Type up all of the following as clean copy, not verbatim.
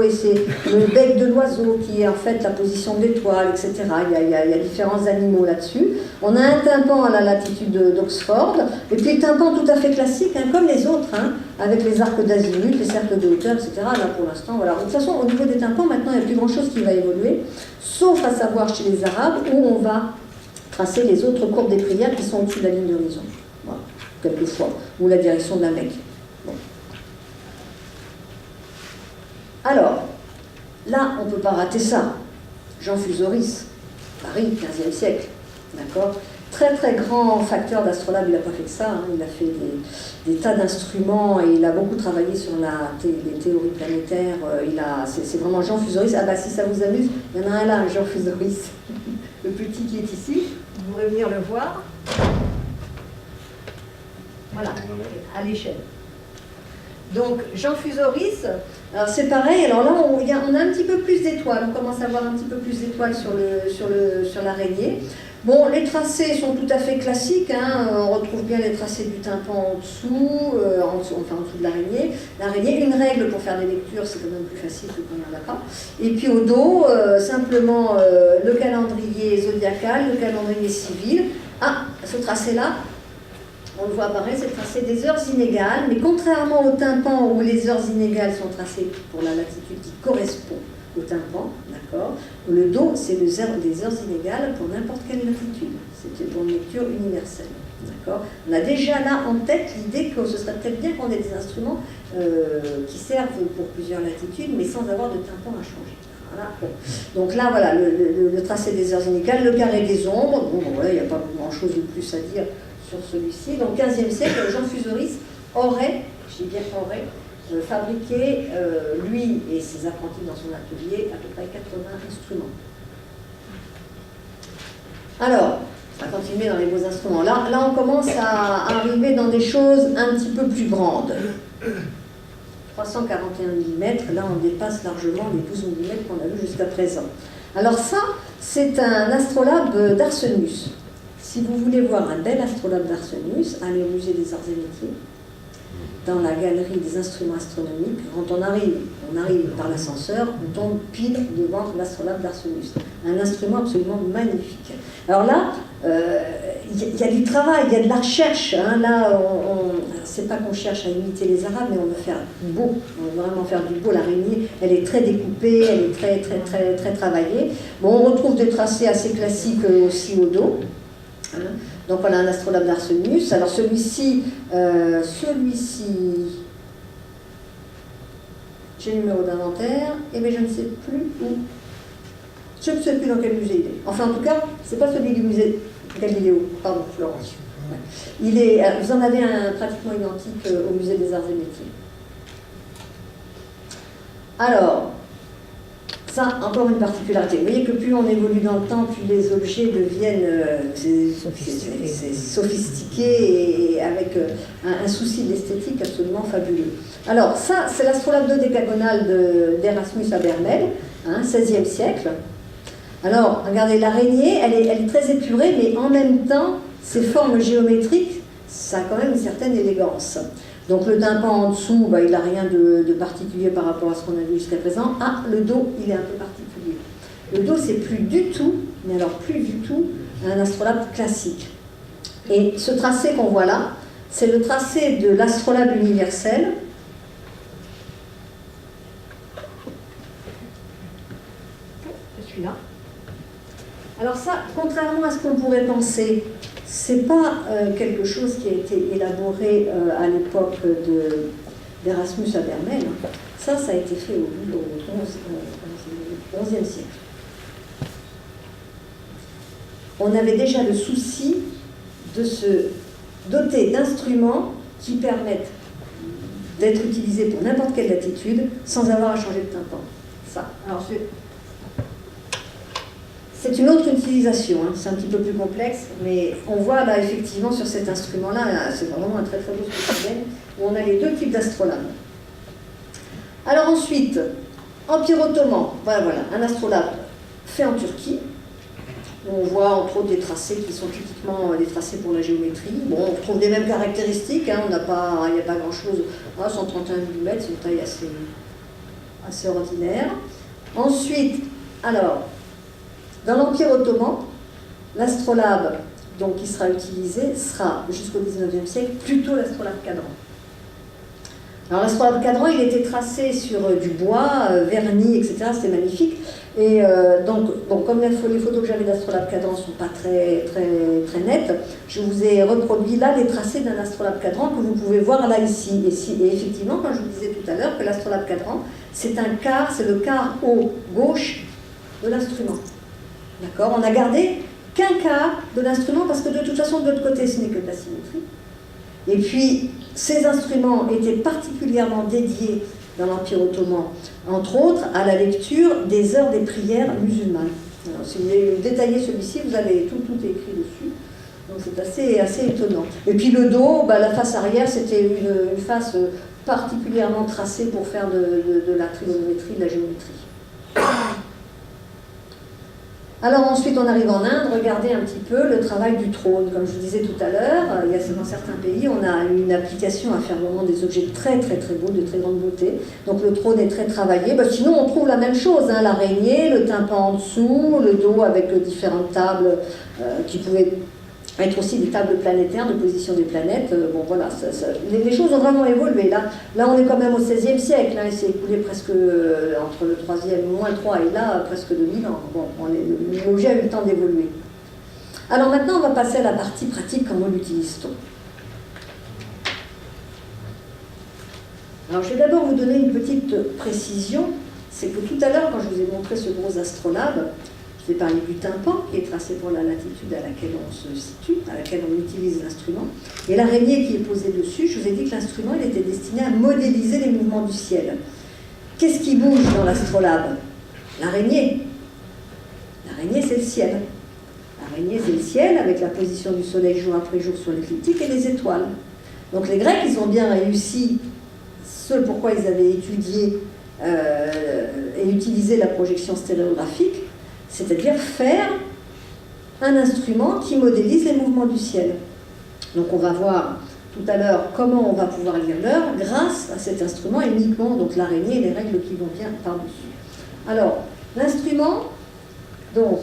l'oiseau, et c'est le bec de l'oiseau qui est en fait la position de l'étoile, etc. Il y a différents animaux là-dessus. On a un tympan à la latitude d'Oxford, et puis le tympan tout à fait classique, hein, comme les autres, hein, avec les arcs d'azimut, les cercles de hauteur, etc. Là pour l'instant, voilà. De toute façon, au niveau des tympans, maintenant, il n'y a plus grand-chose qui va évoluer, sauf à savoir chez les Arabes, où on va tracer les autres courbes des prières qui sont au-dessus de la ligne d'horizon. Voilà, quelquefois, ou la direction de la Mecque. Bon. Alors, là, on ne peut pas rater ça. Jean Fusoris, Paris, 15e siècle, d'accord ? Très très grand facteur d'astrolabe, il n'a pas fait que ça, hein. Il a fait des tas d'instruments et il a beaucoup travaillé sur les théories planétaires. C'est vraiment Jean Fusoris. Ah bah si ça vous amuse, il y en a un là, Jean Fusoris, le petit qui est ici, vous pourrez venir le voir. Voilà, à l'échelle. Donc, Jean Fusoris, alors c'est pareil, alors là on a un petit peu plus d'étoiles, on commence à avoir un petit peu plus d'étoiles sur l'araignée. Bon, les tracés sont tout à fait classiques, hein. On retrouve bien les tracés du tympan en dessous de l'araignée. L'araignée, une règle pour faire des lectures, c'est quand même plus facile que quand il n'y en a pas. Et puis au dos, simplement le calendrier zodiacal, le calendrier civil. Ah, ce tracé-là, on le voit apparaître, c'est le tracé des heures inégales, mais contrairement au tympan où les heures inégales sont tracées pour la latitude qui correspond au tympan, d'accord, le dos, c'est des heures inégales pour n'importe quelle latitude. C'est pour une lecture universelle, d'accord. On a déjà là en tête l'idée que ce serait peut-être bien qu'on ait des instruments qui servent pour plusieurs latitudes, mais sans avoir de tympan à changer. Voilà. Bon. Donc là, voilà, le tracé des heures inégales, le carré des ombres, bon, voilà, il n'y a pas grand-chose de plus à dire sur celui-ci. Donc, 15e siècle, Jean Fusoris aurait, je dis bien aurait, fabriqué, lui et ses apprentis dans son atelier, à peu près 80 instruments. Alors, on va continuer dans les beaux instruments. Là, on commence à arriver dans des choses un petit peu plus grandes. 341 mm, là, on dépasse largement les 12 mm qu'on a vu jusqu'à présent. Alors ça, c'est un astrolabe d'Arsenius. Si vous voulez voir un bel astrolabe d'Arsenius, allez au musée des Arts et Métiers, dans la galerie des instruments astronomiques. Quand on arrive par l'ascenseur, on tombe pile devant l'astrolabe d'Arsenius. Un instrument absolument magnifique. Alors là, il y a du travail, il y a de la recherche. Hein. Là, c'est pas qu'on cherche à imiter les Arabes, mais on veut faire beau. On veut vraiment faire du beau. L'araignée, elle est très découpée, elle est très, très, très, très travaillée. Bon, on retrouve des tracés assez classiques aussi au dos. Hein. Donc voilà un astrolabe d'Arsenius. Alors celui-ci, j'ai le numéro d'inventaire, et bien je ne sais plus où. Je ne sais plus dans quel musée il est. Enfin en tout cas, c'est pas celui du musée Galiléo, pardon, Florence. Ouais. Vous en avez un pratiquement identique au musée des Arts et Métiers. Alors, ça, encore une particularité. Vous voyez que plus on évolue dans le temps, plus les objets deviennent sophistiqués et avec un souci de l'esthétique absolument fabuleux. Alors, ça, c'est l'astrolabe dodécagonale d'Erasmus Abermel, hein, 16e siècle. Alors, regardez, l'araignée, elle est très épurée, mais en même temps, ses formes géométriques, ça a quand même une certaine élégance. Donc le tympan en dessous, bah, il n'a rien de particulier par rapport à ce qu'on a vu jusqu'à présent. Ah, le dos, il est un peu particulier. Le dos, c'est plus du tout, mais alors plus du tout, un astrolabe classique. Et ce tracé qu'on voit là, c'est le tracé de l'astrolabe universel. C'est celui-là. Alors ça, contrairement à ce qu'on pourrait penser, c'est pas quelque chose qui a été élaboré à l'époque d'Erasmus Abermel. Ça a été fait au XIe siècle. On avait déjà le souci de se doter d'instruments qui permettent d'être utilisés pour n'importe quelle latitude sans avoir à changer de tympan. Ça. Alors, c'est une autre utilisation, hein. C'est un petit peu plus complexe, mais on voit là effectivement sur cet instrument-là, c'est vraiment un très très beau spécimen, où on a les deux types d'astrolabes. Alors ensuite, Empire ottoman, voilà, un astrolabe fait en Turquie. On voit entre autres des tracés qui sont typiquement des tracés pour la géométrie. Bon, on retrouve les mêmes caractéristiques, hein, il n'y a pas grand-chose. Ah, 131 mm, c'est une taille assez ordinaire. Ensuite, alors, dans l'Empire ottoman, l'astrolabe donc, qui sera utilisé sera, jusqu'au 19e siècle, plutôt l'astrolabe cadran. Alors l'astrolabe cadran, il était tracé sur du bois, verni, etc. C'était magnifique. Et donc, bon, comme les photos que j'avais d'astrolabe cadran ne sont pas très nettes, je vous ai reproduit là les tracés d'un astrolabe cadran que vous pouvez voir là ici. Et effectivement, quand je vous disais tout à l'heure que l'astrolabe cadran, c'est le quart haut gauche de l'instrument. D'accord? On a gardé qu'un quart de l'instrument parce que de toute façon, de l'autre côté, ce n'est que de la symétrie. Et puis, ces instruments étaient particulièrement dédiés dans l'Empire ottoman, entre autres, à la lecture des heures des prières musulmanes. Alors, si vous voulez détailler celui-ci, vous avez tout est écrit dessus. Donc c'est assez étonnant. Et puis le dos, la face arrière, c'était une face particulièrement tracée pour faire de la trigonométrie, de la géométrie. Alors ensuite, on arrive en Inde, regardez un petit peu le travail du trône. Comme je vous disais tout à l'heure, dans certains pays, on a une application à faire vraiment des objets très beaux, de très grande beauté. Donc le trône est très travaillé. Sinon, on trouve la même chose, hein, l'araignée, le tympan en dessous, le dos avec différentes tables qui pouvaient être aussi des tables planétaires de position des planètes. Bon voilà, les choses ont vraiment évolué. Là, on est quand même au XVIe siècle, hein, il s'est écoulé presque entre le 3e, moins 3 et là, presque 2000 ans. Bon, l'objet a eu le temps d'évoluer. Alors maintenant, on va passer à la partie pratique, comment l'utilise-t-on. Alors je vais d'abord vous donner une petite précision, c'est que tout à l'heure, quand je vous ai montré ce gros astrolabe, je vais parler du tympan, qui est tracé pour la latitude à laquelle on se situe, à laquelle on utilise l'instrument. Et l'araignée qui est posée dessus, je vous ai dit que l'instrument il était destiné à modéliser les mouvements du ciel. Qu'est-ce qui bouge dans l'astrolabe? L'araignée. L'araignée, c'est le ciel. L'araignée, c'est le ciel, avec la position du soleil jour après jour sur l'écliptique et les étoiles. Donc les Grecs, ils ont bien réussi ce pourquoi ils avaient étudié et utilisé la projection stéréographique, c'est-à-dire faire un instrument qui modélise les mouvements du ciel. Donc on va voir tout à l'heure comment on va pouvoir lire l'heure grâce à cet instrument uniquement, donc l'araignée et les règles qui vont bien par-dessus. Alors, l'instrument, donc,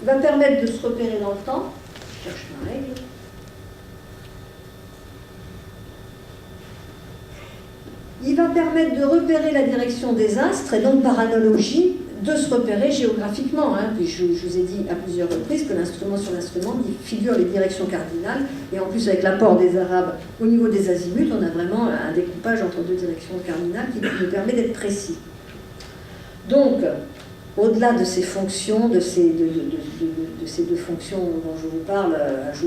va permettre de se repérer dans le temps. Je cherche ma règle. Il va permettre de repérer la direction des astres et donc par analogie de se repérer géographiquement. Hein. Puis je vous ai dit à plusieurs reprises que l'instrument sur l'instrument figure les directions cardinales et en plus avec l'apport des Arabes au niveau des azimuts, on a vraiment un découpage entre deux directions cardinales qui nous permet d'être précis. Donc, au-delà de ces fonctions, de ces deux fonctions dont je vous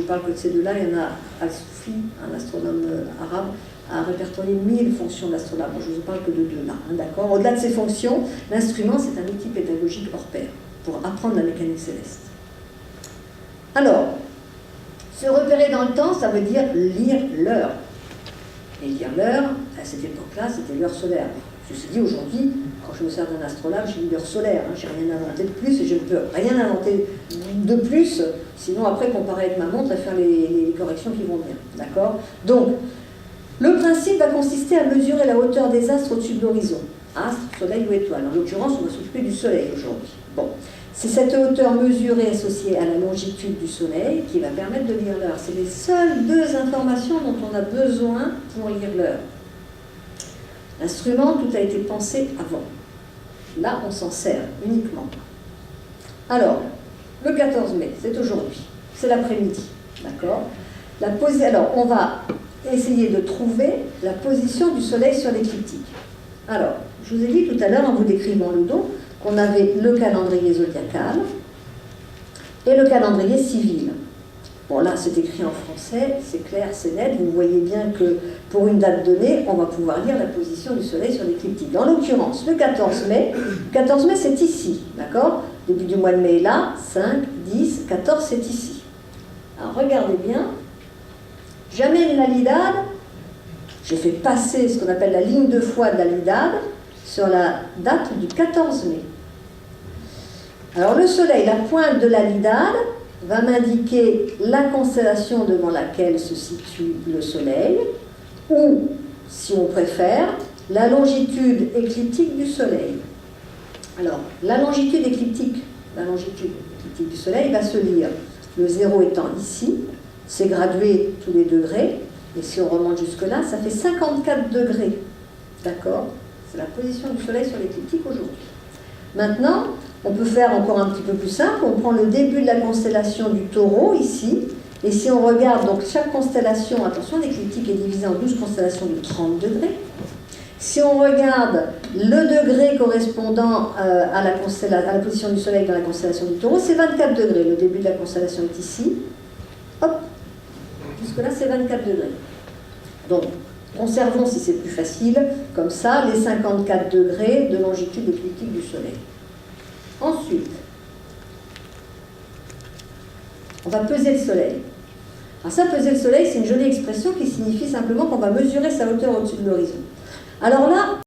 parle que de ces deux-là, il y en a Al-Soufi, un astronome arabe, a répertorié 1000 fonctions d'astrolabe. Je ne vous parle que de deux là, hein, d'accord. Au-delà de ces fonctions, l'instrument, c'est un outil pédagogique hors pair pour apprendre la mécanique céleste. Alors, se repérer dans le temps, ça veut dire lire l'heure. Et lire l'heure, à cette époque-là, c'était l'heure solaire. Ceci dit, aujourd'hui, quand je me sers d'un astrolabe, j'ai l'heure solaire. Hein, je n'ai rien inventé de plus et je ne peux rien inventer de plus, sinon après comparer avec ma montre et faire les corrections qui vont bien. D'accord. Donc, le principe va consister à mesurer la hauteur des astres au-dessus de l'horizon. Astre, soleil ou étoile. En l'occurrence, on va s'occuper du soleil aujourd'hui. Bon. C'est cette hauteur mesurée associée à la longitude du soleil qui va permettre de lire l'heure. C'est les seules deux informations dont on a besoin pour lire l'heure. L'instrument, tout a été pensé avant. Là, on s'en sert uniquement. Alors, le 14 mai, c'est aujourd'hui. C'est l'après-midi. D'accord. Alors, on va essayer de trouver la position du soleil sur l'écliptique. Alors, je vous ai dit tout à l'heure, en vous décrivant le dos, qu'on avait le calendrier zodiacal et le calendrier civil. Bon, là, c'est écrit en français, c'est clair, c'est net. Vous voyez bien que pour une date donnée, on va pouvoir lire la position du soleil sur l'écliptique. Dans l'occurrence, le 14 mai, c'est ici, d'accord? Début du mois de mai est là, 5, 10, 14, c'est ici. Alors, regardez bien. J'amène la Lydade, j'ai fait passer ce qu'on appelle la ligne de foi de la Lydade sur la date du 14 mai. Alors le soleil, la pointe de la Lydade, va m'indiquer la constellation devant laquelle se situe le soleil, ou, si on préfère, la longitude écliptique du Soleil. Alors, la longitude écliptique du Soleil va se lire, le 0 étant ici, c'est gradué tous les degrés, et si on remonte jusque-là, ça fait 54 degrés. D'accord? C'est la position du Soleil sur l'écliptique aujourd'hui. Maintenant, on peut faire encore un petit peu plus simple, on prend le début de la constellation du Taureau, ici, et si on regarde, donc chaque constellation, attention, l'écliptique est divisée en 12 constellations de 30 degrés. Si on regarde le degré correspondant à la position du Soleil dans la constellation du Taureau, c'est 24 degrés. Le début de la constellation est ici. Hop, jusque-là, c'est 24 degrés. Donc, conservons, si c'est plus facile, comme ça, les 54 degrés de longitude écliptique du Soleil. Ensuite, on va peser le Soleil. Alors ça, peser le Soleil, c'est une jolie expression qui signifie simplement qu'on va mesurer sa hauteur au-dessus de l'horizon. Alors là,